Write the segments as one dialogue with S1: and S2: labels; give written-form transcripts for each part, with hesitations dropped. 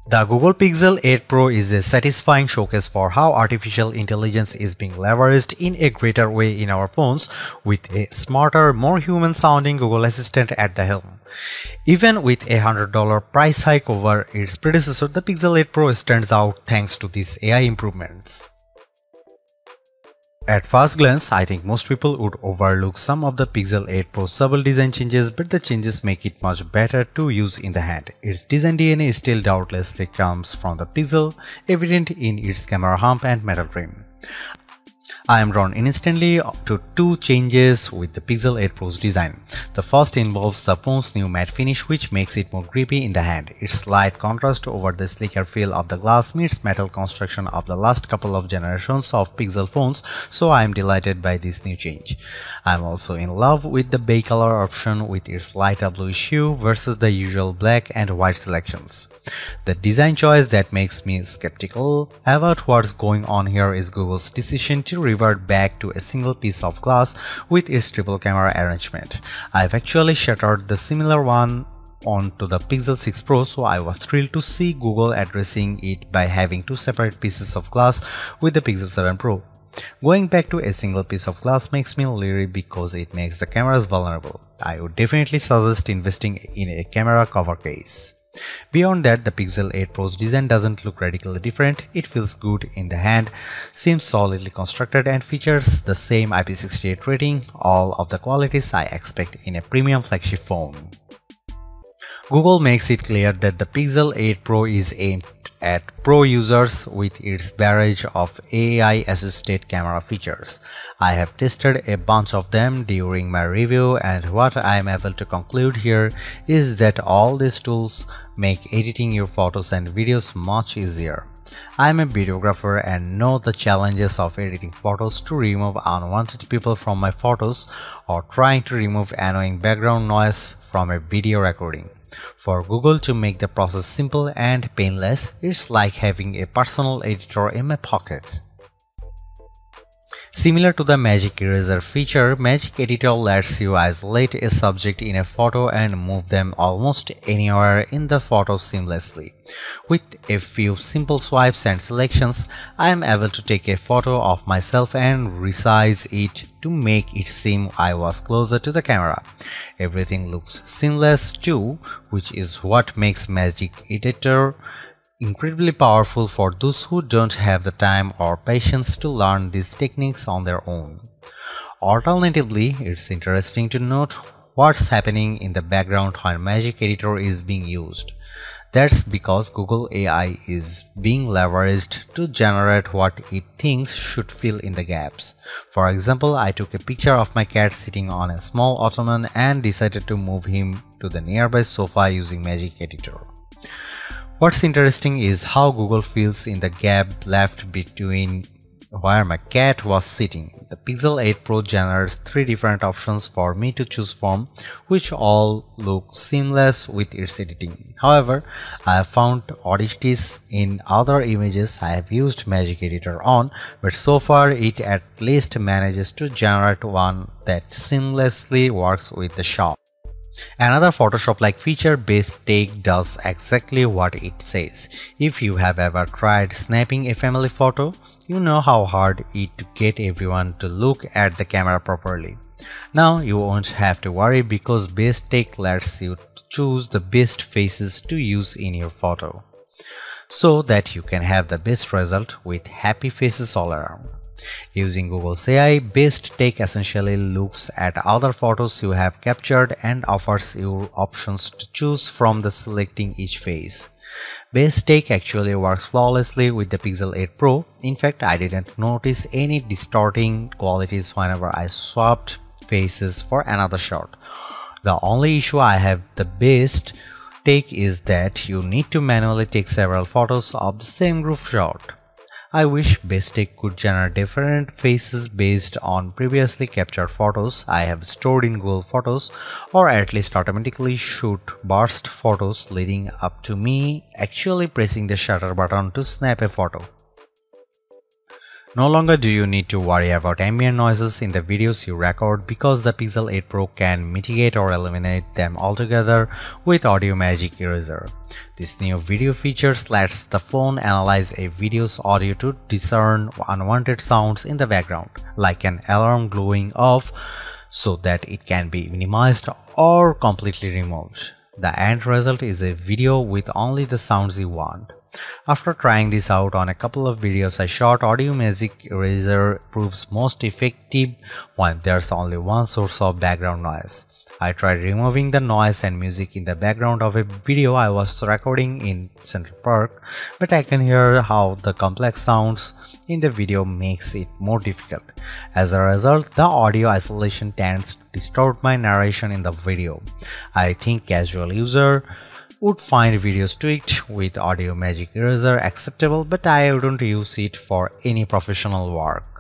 S1: The Google Pixel 8 Pro is a satisfying showcase for how artificial intelligence is being leveraged in a greater way in our phones, with a smarter, more human-sounding Google Assistant at the helm. Even with a $100 price hike over its predecessor, the Pixel 8 Pro stands out thanks to these AI improvements. At first glance, I think most people would overlook some of the Pixel 8 Pro's subtle design changes, but the changes make it much better to use in the hand. Its design DNA still doubtlessly comes from the Pixel, evident in its camera hump and metal trim. I am drawn instantly to two changes with the Pixel 8 Pro's design. The first involves the phone's new matte finish, which makes it more grippy in the hand. Its slight contrast over the sleeker feel of the glass meets metal construction of the last couple of generations of Pixel phones, so I am delighted by this new change. I am also in love with the beige color option with its lighter bluish hue versus the usual black and white selections. The design choice that makes me skeptical about what's going on here is Google's decision to revert back to a single piece of glass with its triple camera arrangement. I've actually shattered the similar one onto the Pixel 6 Pro, so I was thrilled to see Google addressing it by having two separate pieces of glass with the Pixel 7 Pro. Going back to a single piece of glass makes me leery because it makes the cameras vulnerable. I would definitely suggest investing in a camera cover case. Beyond that, the Pixel 8 Pro's design doesn't look radically different. It feels good in the hand, seems solidly constructed, and features the same IP68 rating, all of the qualities I expect in a premium flagship phone. Google makes it clear that the Pixel 8 Pro is aimed at pro users with its barrage of AI-assisted camera features. I have tested a bunch of them during my review, and what I am able to conclude here is that all these tools make editing your photos and videos much easier. I am a videographer and know the challenges of editing photos to remove unwanted people from my photos or trying to remove annoying background noise from a video recording. For Google to make the process simple and painless, it's like having a personal editor in my pocket. Similar to the Magic Eraser feature, Magic Editor lets you isolate a subject in a photo and move them almost anywhere in the photo seamlessly. With a few simple swipes and selections, I am able to take a photo of myself and resize it to make it seem I was closer to the camera. Everything looks seamless too, which is what makes Magic Editor incredibly powerful for those who don't have the time or patience to learn these techniques on their own. Alternatively, it's interesting to note what's happening in the background when Magic Editor is being used. That's because Google AI is being leveraged to generate what it thinks should fill in the gaps. For example, I took a picture of my cat sitting on a small ottoman and decided to move him to the nearby sofa using Magic Editor. What's interesting is how Google fills in the gap left between where my cat was sitting. The Pixel 8 Pro generates 3 different options for me to choose from, which all look seamless with its editing. However, I have found oddities in other images I have used Magic Editor on, but so far it at least manages to generate one that seamlessly works with the shot. Another Photoshop-like feature, Best Take, does exactly what it says. If you have ever tried snapping a family photo, you know how hard it is to get everyone to look at the camera properly. Now you won't have to worry because Best Take lets you choose the best faces to use in your photo, so that you can have the best result with happy faces all around. Using Google's AI, Best Take essentially looks at other photos you have captured and offers you options to choose from the selecting each face. Best Take actually works flawlessly with the Pixel 8 Pro. In fact, I didn't notice any distorting qualities whenever I swapped faces for another shot. The only issue I have with the Best Take is that you need to manually take several photos of the same group shot. I wish Best Take could generate different faces based on previously captured photos I have stored in Google Photos, or at least automatically shoot burst photos leading up to me actually pressing the shutter button to snap a photo. No longer do you need to worry about ambient noises in the videos you record because the Pixel 8 Pro can mitigate or eliminate them altogether with Audio Magic Eraser. This new video feature lets the phone analyze a video's audio to discern unwanted sounds in the background, like an alarm going off, so that it can be minimized or completely removed. The end result is a video with only the sounds you want. After trying this out on a couple of videos I shot, Audio Magic Eraser proves most effective when there's only one source of background noise. I tried removing the noise and music in the background of a video I was recording in Central Park, but I can hear how the complex sounds in the video makes it more difficult. As a result, the audio isolation tends to distort my narration in the video. I think casual user would find videos tweaked with Audio Magic Eraser acceptable, but I wouldn't use it for any professional work.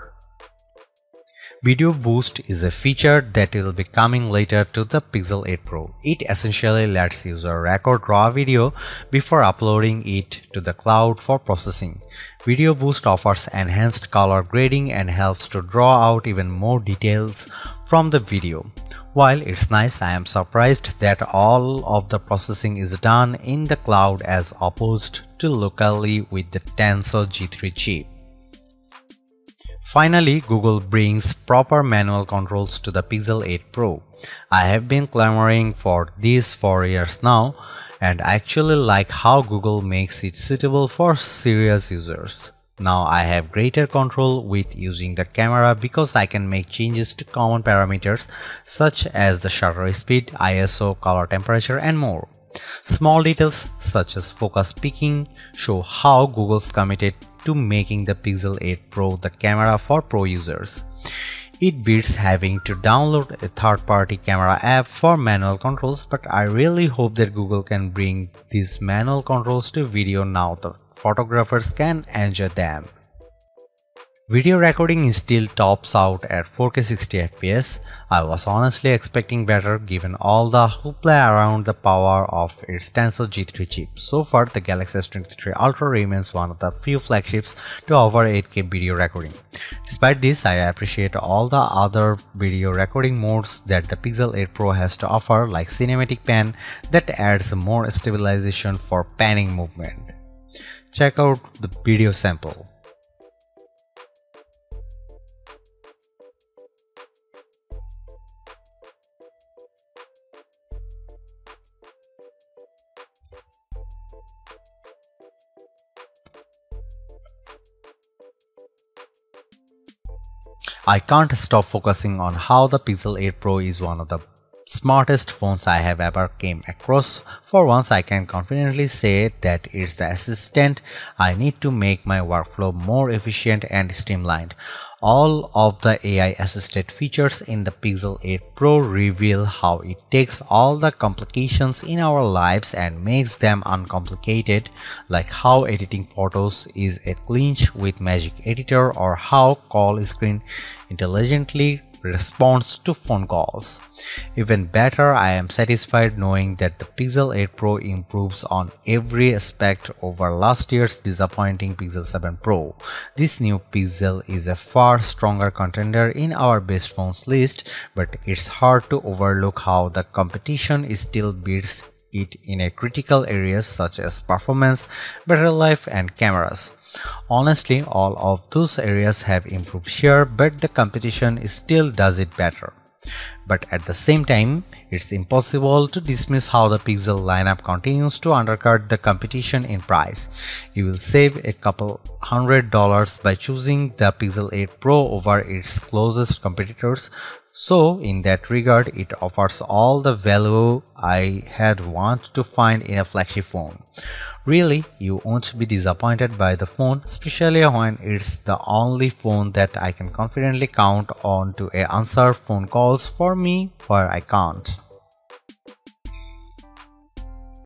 S1: Video Boost is a feature that will be coming later to the Pixel 8 Pro. It essentially lets user record raw video before uploading it to the cloud for processing. Video Boost offers enhanced color grading and helps to draw out even more details from the video. While it's nice, I am surprised that all of the processing is done in the cloud as opposed to locally with the Tensor G3 chip. Finally, Google brings proper manual controls to the Pixel 8 Pro. I have been clamoring for this for years now, and I actually like how Google makes it suitable for serious users. Now I have greater control with using the camera because I can make changes to common parameters such as the shutter speed, ISO, color temperature, and more. Small details such as focus peaking show how Google's committed to making the Pixel 8 Pro the camera for pro users. It beats having to download a third-party camera app for manual controls, but I really hope that Google can bring these manual controls to video now that photographers can enjoy them. Video recording still tops out at 4K 60fps. I was honestly expecting better given all the hoopla around the power of its Tensor G3 chip. So far, the Galaxy S23 Ultra remains one of the few flagships to offer 8K video recording. Despite this, I appreciate all the other video recording modes that the Pixel 8 Pro has to offer, like Cinematic Pan that adds more stabilization for panning movement. Check out the video sample. I can't stop focusing on how the Pixel 8 Pro is one of the smartest phones I have ever came across. For once, I can confidently say that it's the assistant I need to make my workflow more efficient and streamlined. All of the AI assisted features in the Pixel 8 Pro reveal how it takes all the complications in our lives and makes them uncomplicated, like how editing photos is a clinch with Magic Editor or how call screen intelligently responds to phone calls. Even better, I am satisfied knowing that the Pixel 8 Pro improves on every aspect over last year's disappointing Pixel 7 Pro. This new Pixel is a far stronger contender in our best phones list, but it's hard to overlook how the competition still beats it in a critical areas such as performance, battery life, and cameras. Honestly, all of those areas have improved here, but the competition still does it better. But at the same time, it's impossible to dismiss how the Pixel lineup continues to undercut the competition in price. You will save a couple $100 by choosing the Pixel 8 Pro over its closest competitors. So in that regard, it offers all the value I had wanted to find in a flagship phone. Really, you won't be disappointed by the phone, especially when it's the only phone that I can confidently count on to answer phone calls for me where I can't.